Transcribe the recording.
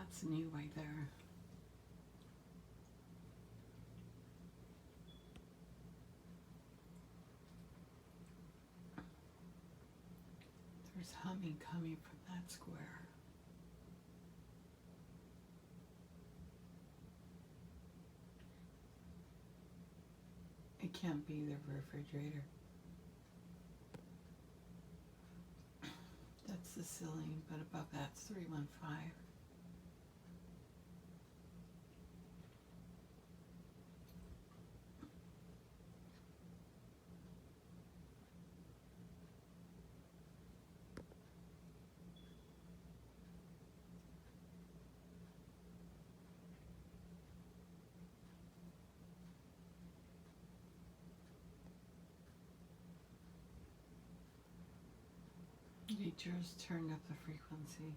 That's new right there. There's humming coming from that square. It can't be the refrigerator. That's the ceiling, but above that's 315. They just turned up the frequency.